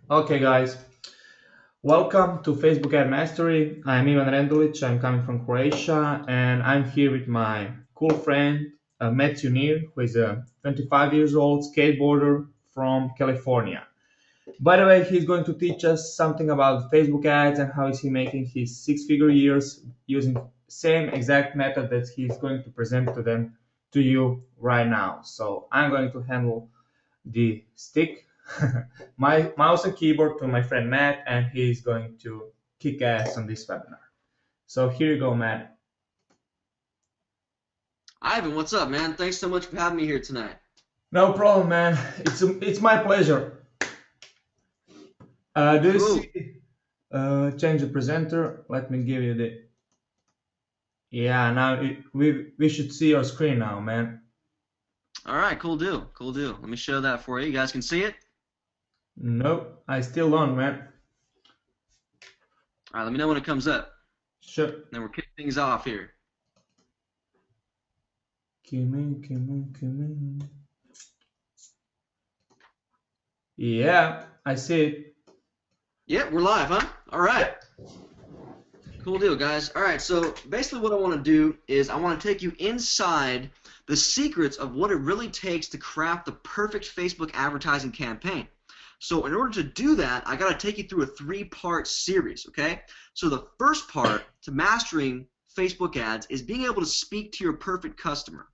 Okay, guys, welcome to Facebook Ad Mastery. I'm Ivan Rendulic. I'm coming from Croatia, and I'm here with my cool friend Matthew Neer, who is a 25 years old skateboarder from California. By the way, he's going to teach us something about Facebook ads and how is he making his six-figure years using same exact method that he's going to present to you right now. So I'm going to handle the stick, my mouse and keyboard to my friend Matt, and he's going to kick ass on this webinar. So here you go, Matt. Ivan, what's up, man? Thanks so much for having me here tonight. No problem, man. It's my pleasure. Do you Cool. see? Change the presenter. Let me give you the. Yeah, now we should see your screen now, man. All right, cool deal. Cool deal. Let me show that for you. You guys can see it? Nope, I still don't, man. All right, let me know when it comes up. Sure. Then we'll kick things off here. Come in. Yeah, I see it. Yeah, we're live, huh? All right. Cool deal, guys. All right, so basically what I want to do is I want to take you inside the secrets of what it really takes to craft the perfect Facebook advertising campaign. So in order to do that, I got to take you through a three-part series, okay? So the first part to mastering Facebook ads is being able to speak to your perfect customer,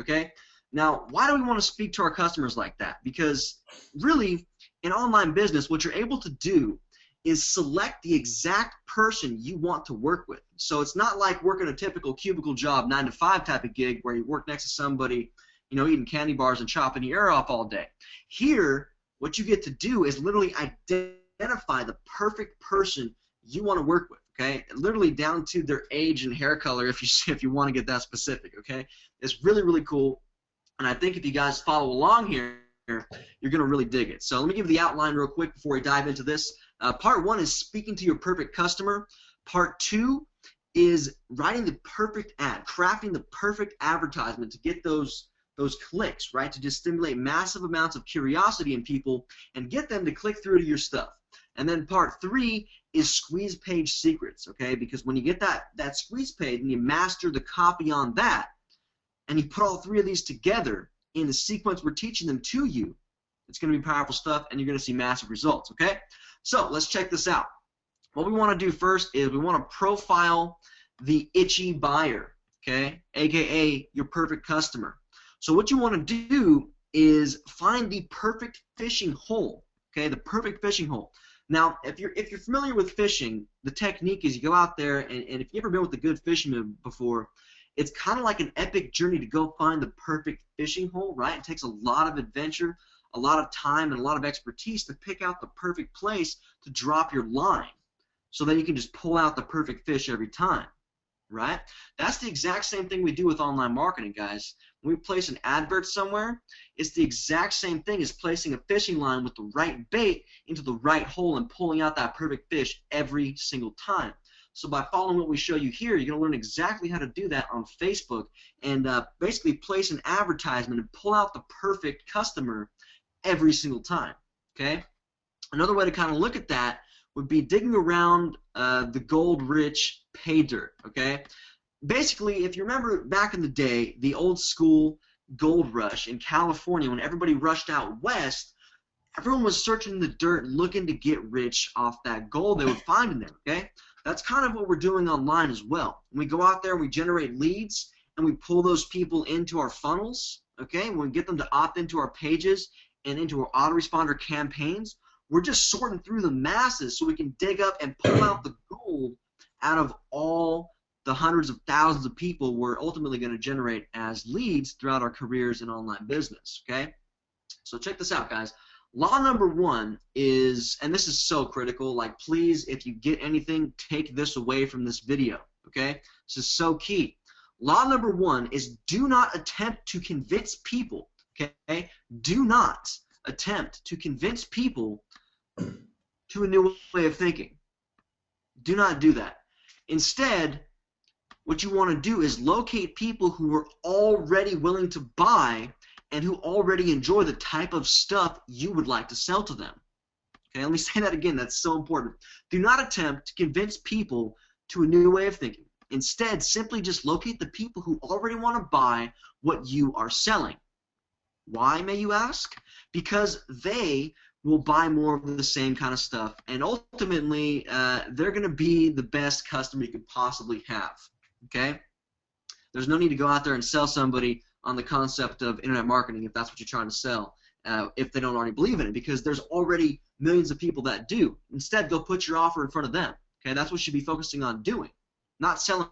okay? Now, why do we want to speak to our customers like that? Because really, in online business, what you're able to do is select the exact person you want to work with. So it's not like working a typical cubicle job, 9 to 5 type of gig where you work next to somebody, eating candy bars and chopping your ear off all day. Here, what you get to do is literally identify the perfect person you want to work with, okay? Literally down to their age and hair color if you want to get that specific, okay? It's really, really cool. And I think if you guys follow along here, you're going to really dig it. So let me give you the outline real quick before we dive into this. Part one is speaking to your perfect customer. Part two is writing the perfect ad, crafting the perfect advertisement to get those clicks, right? To just stimulate massive amounts of curiosity in people and get them to click through to your stuff. And then part three is squeeze page secrets, okay? Because when you get that squeeze page and you master the copy on that, and you put all three of these together in the sequence we're teaching them to you, it's going to be powerful stuff, and you're going to see massive results, okay? So let's check this out. What we want to do first is we want to profile the itchy buyer, okay, aka your perfect customer. So what you want to do is find the perfect fishing hole, okay, the perfect fishing hole. Now, if you're familiar with fishing, the technique is you go out there, and if you've ever been with a good fisherman before, it's kind of like an epic journey to go find the perfect fishing hole, right? It takes a lot of adventure, a lot of time, and a lot of expertise to pick out the perfect place to drop your line so that you can just pull out the perfect fish every time, right? That's the exact same thing we do with online marketing, guys. When we place an advert somewhere, it's the exact same thing as placing a fishing line with the right bait into the right hole and pulling out that perfect fish every single time. So by following what we show you here, you're going to learn exactly how to do that on Facebook and basically place an advertisement and pull out the perfect customer every single time, okay? Another way to kind of look at that would be digging around the gold-rich pay dirt, okay? Basically, if you remember back in the day, the old school gold rush in California, when everybody rushed out west, everyone was searching the dirt looking to get rich off that gold they would find in there, okay? That's kind of what we're doing online as well. When we go out there and we generate leads and we pull those people into our funnels, okay, when we get them to opt into our pages and into our autoresponder campaigns, we're just sorting through the masses so we can dig up and pull out the gold out of all the hundreds of thousands of people we're ultimately going to generate as leads throughout our careers in online business, okay? So check this out, guys. Law number one is, and this is so critical, like please, if you get anything, take this away from this video, okay? This is so key. Law number one is do not attempt to convince people, okay? Do not attempt to convince people to a new way of thinking. Do not do that. Instead, what you want to do is locate people who are already willing to buy and who already enjoy the type of stuff you would like to sell to them. Okay, let me say that again. That's so important. Do not attempt to convince people to a new way of thinking. Instead, simply just locate the people who already want to buy what you are selling. Why, may you ask? Because they will buy more of the same kind of stuff, and ultimately, they're going to be the best customer you could possibly have. Okay? There's no need to go out there and sell somebody on the concept of internet marketing if that's what you're trying to sell, if they don't already believe in it, because there's already millions of people that do. Instead, go put your offer in front of them. Okay? That's what you should be focusing on doing, not selling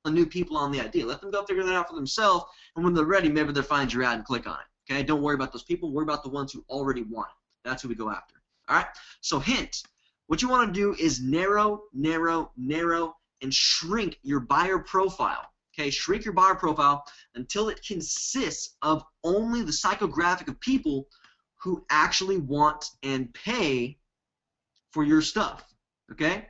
new people on the idea. Let them go figure that out for themselves, and when they're ready, maybe they'll find your ad and click on it. Okay? Don't worry about those people. Worry about the ones who already want it. That's who we go after. All right? So hint, what you want to do is narrow, narrow, narrow, and shrink your buyer profile. Okay? Shrink your buyer profile until it consists of only the psychographic of people who actually want and pay for your stuff. Okay?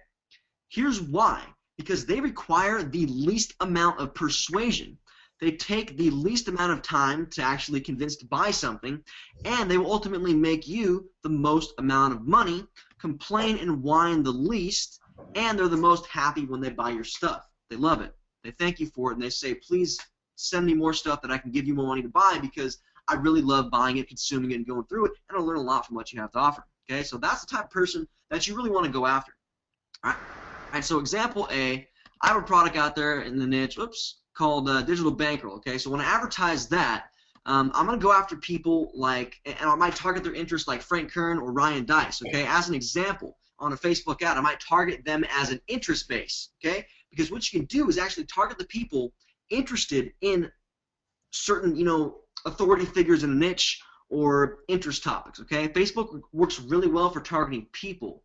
Here's why. Because they require the least amount of persuasion. They take the least amount of time to actually convince to buy something, and they will ultimately make you the most amount of money, complain and whine the least, and they're the most happy when they buy your stuff. They love it. They thank you for it, and they say, please send me more stuff that I can give you more money to buy because I really love buying it, consuming it, and going through it, and I'll learn a lot from what you have to offer. Okay, so that's the type of person that you really want to go after. All right. All right, so example A, I have a product out there in the niche, called digital bankroll. Okay, so when I advertise that, I'm going to go after people like, and I might target their interests like Frank Kern or Ryan Dice. Okay, as an example, on a Facebook ad, I might target them as an interest base. Okay, because what you can do is actually target the people interested in certain, authority figures in a niche or interest topics. Okay, Facebook works really well for targeting people.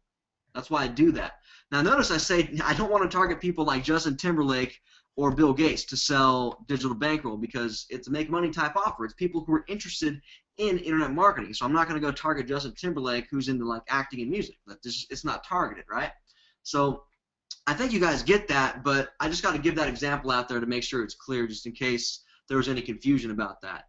That's why I do that. Now notice I say I don't want to target people like Justin Timberlake or Bill Gates to sell digital bankroll because it's a make money type offer. It's people who are interested in internet marketing. So I'm not going to go target Justin Timberlake who's into like acting and music. It's not targeted, right? So I think you guys get that, but I just got to give that example out there to make sure it's clear just in case there was any confusion about that.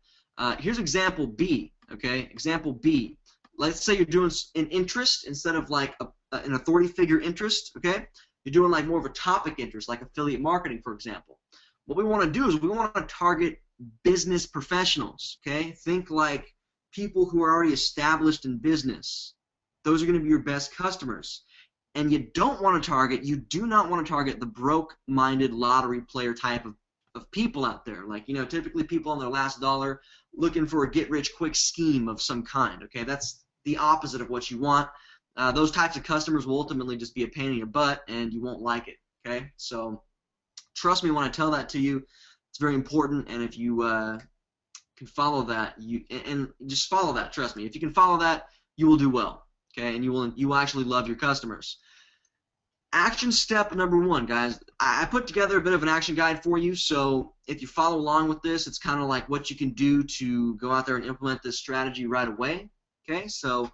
Here's example B, okay? Example B. Let's say you're doing an interest instead of like an authority figure interest, okay? You're doing like more of a topic interest, like affiliate marketing, for example. What we want to do is we want to target business professionals, okay? Think like people who are already established in business. Those are going to be your best customers. And you do not want to target the broke-minded lottery player type of people out there. Like, typically people on their last dollar looking for a get-rich-quick scheme of some kind, okay? That's the opposite of what you want. Those types of customers will ultimately just be a pain in your butt, and you won't like it. Okay, so trust me when I tell that to you. It's very important, and if you can follow that, and just follow that. Trust me, if you can follow that, you will do well. Okay, and you will actually love your customers. Action step number 1, guys. I put together a bit of an action guide for you, so if you follow along with this, it's kind of like what you can do to go out there and implement this strategy right away. Okay, so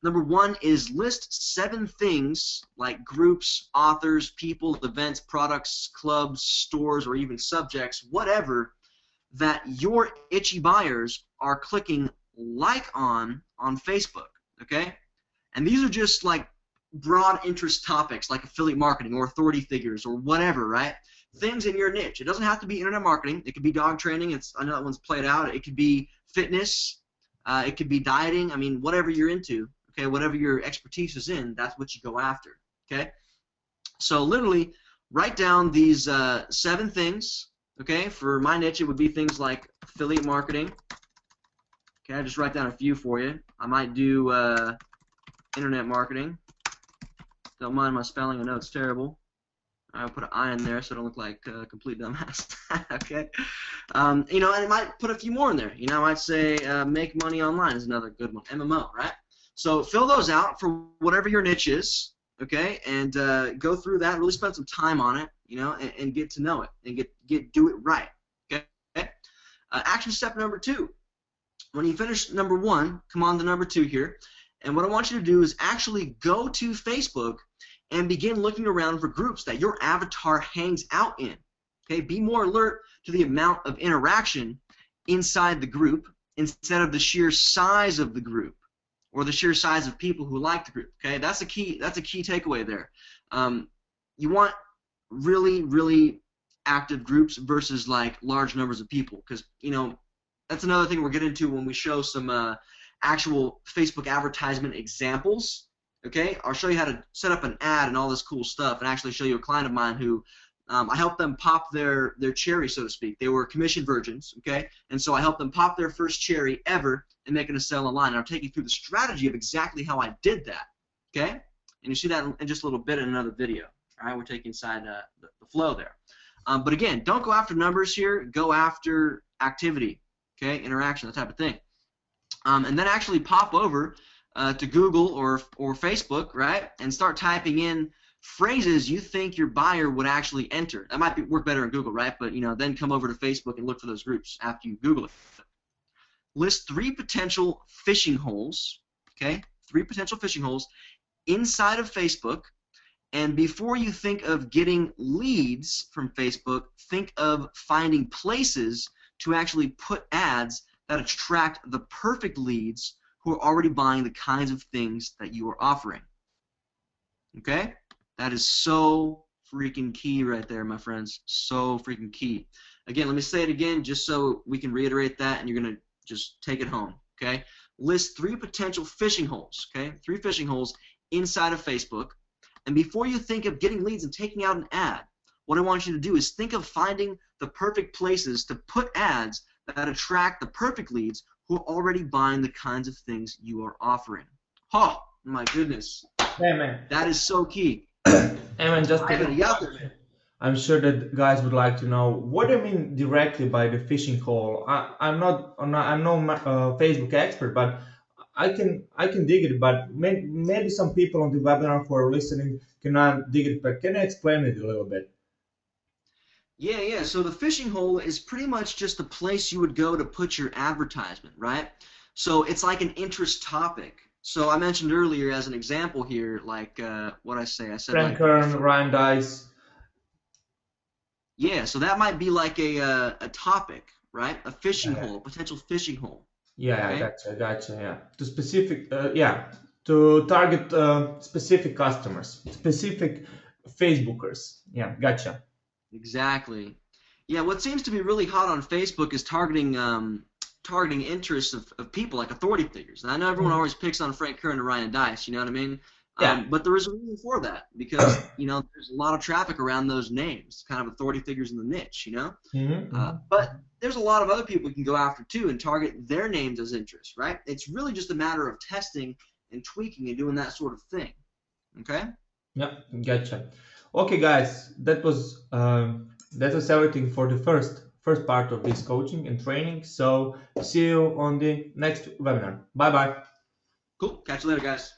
number 1 is list 7 things like groups, authors, people, events, products, clubs, stores, or even subjects, whatever, that your itchy buyers are clicking like on Facebook, okay? And these are just like broad interest topics like affiliate marketing or authority figures or whatever, right? Things in your niche. It doesn't have to be internet marketing. It could be dog training. I know that one's played out. It could be fitness. It could be dieting. I mean, whatever you're into. Okay, whatever your expertise is in, that's what you go after. Okay, so literally write down these 7 things. Okay, for my niche, it would be things like affiliate marketing. Okay, I just write down a few for you. I might do internet marketing. Don't mind my spelling. I know it's terrible. I'll put an I in there so I don't look like a complete dumbass. Okay, and I might put a few more in there. I might say make money online is another good one. MMO, right? So fill those out for whatever your niche is, okay, and go through that. Really spend some time on it, and get to know it and do it right, okay. Action step number 2. When you finish number 1, come on to number 2 here, and what I want you to do is actually go to Facebook and begin looking around for groups that your avatar hangs out in. Okay, be more alert to the amount of interaction inside the group instead of the sheer size of the group. or the sheer size of people who like the group. Okay, that's a key takeaway there. You want really, really active groups versus like large numbers of people, because that's another thing we'll get into when we show some actual Facebook advertisement examples. Okay, I'll show you how to set up an ad and all this cool stuff, and actually show you a client of mine who I helped them pop their cherry, so to speak. They were commission virgins, okay, and so I helped them pop their first cherry ever and making a sale online. And I'll take you through the strategy of exactly how I did that, okay? And you see that in just a little bit in another video. All right, we're taking inside the flow there. But again, don't go after numbers here. Go after activity, okay, interaction, that type of thing. And then actually pop over to Google or Facebook, right, and start typing in phrases you think your buyer would actually enter. That might work better in Google, right? But then come over to Facebook and look for those groups after you Google it. List 3 potential phishing holes, okay? 3 potential phishing holes inside of Facebook. And before you think of getting leads from Facebook, think of finding places to actually put ads that attract the perfect leads who are already buying the kinds of things that you are offering. Okay? That is so freaking key right there, my friends. So freaking key. Again, let me say it again just so we can reiterate that and you're going to just take it home. Okay? List 3 potential phishing holes. Okay? 3 phishing holes inside of Facebook. And before you think of getting leads and taking out an ad, what I want you to do is think of finding the perfect places to put ads that attract the perfect leads who are already buying the kinds of things you are offering. Oh, my goodness. Hey, man. That is so key. Hey, man, I'm sure that guys would like to know, what do you mean directly by the phishing hole? I'm no Facebook expert, but I can dig it. But maybe some people on the webinar who are listening cannot dig it. But can you explain it a little bit? Yeah. So the phishing hole is pretty much just a place you would go to put your advertisement, right? So it's like an interest topic. So I mentioned earlier as an example here, like what I said Frank like Kern, Ryan Dice. Yeah, so that might be like a topic, right? A phishing hole, a potential phishing hole. Yeah, Okay? gotcha. Yeah, to target specific customers, specific Facebookers. Yeah, gotcha. Exactly. Yeah, what seems to be really hot on Facebook is targeting interests of people like authority figures. And I know everyone always picks on Frank Kern and Ryan Dice, you know what I mean? Yeah. But there is a reason for that because there's a lot of traffic around those names, kind of authority figures in the niche, But there's a lot of other people you can go after too and target their names as interests, right? It's really just a matter of testing and tweaking and doing that sort of thing. Okay? Yeah, gotcha. Okay, guys, that was everything for the first part of this coaching and training. So see you on the next webinar. Bye bye. Cool. Catch you later, guys.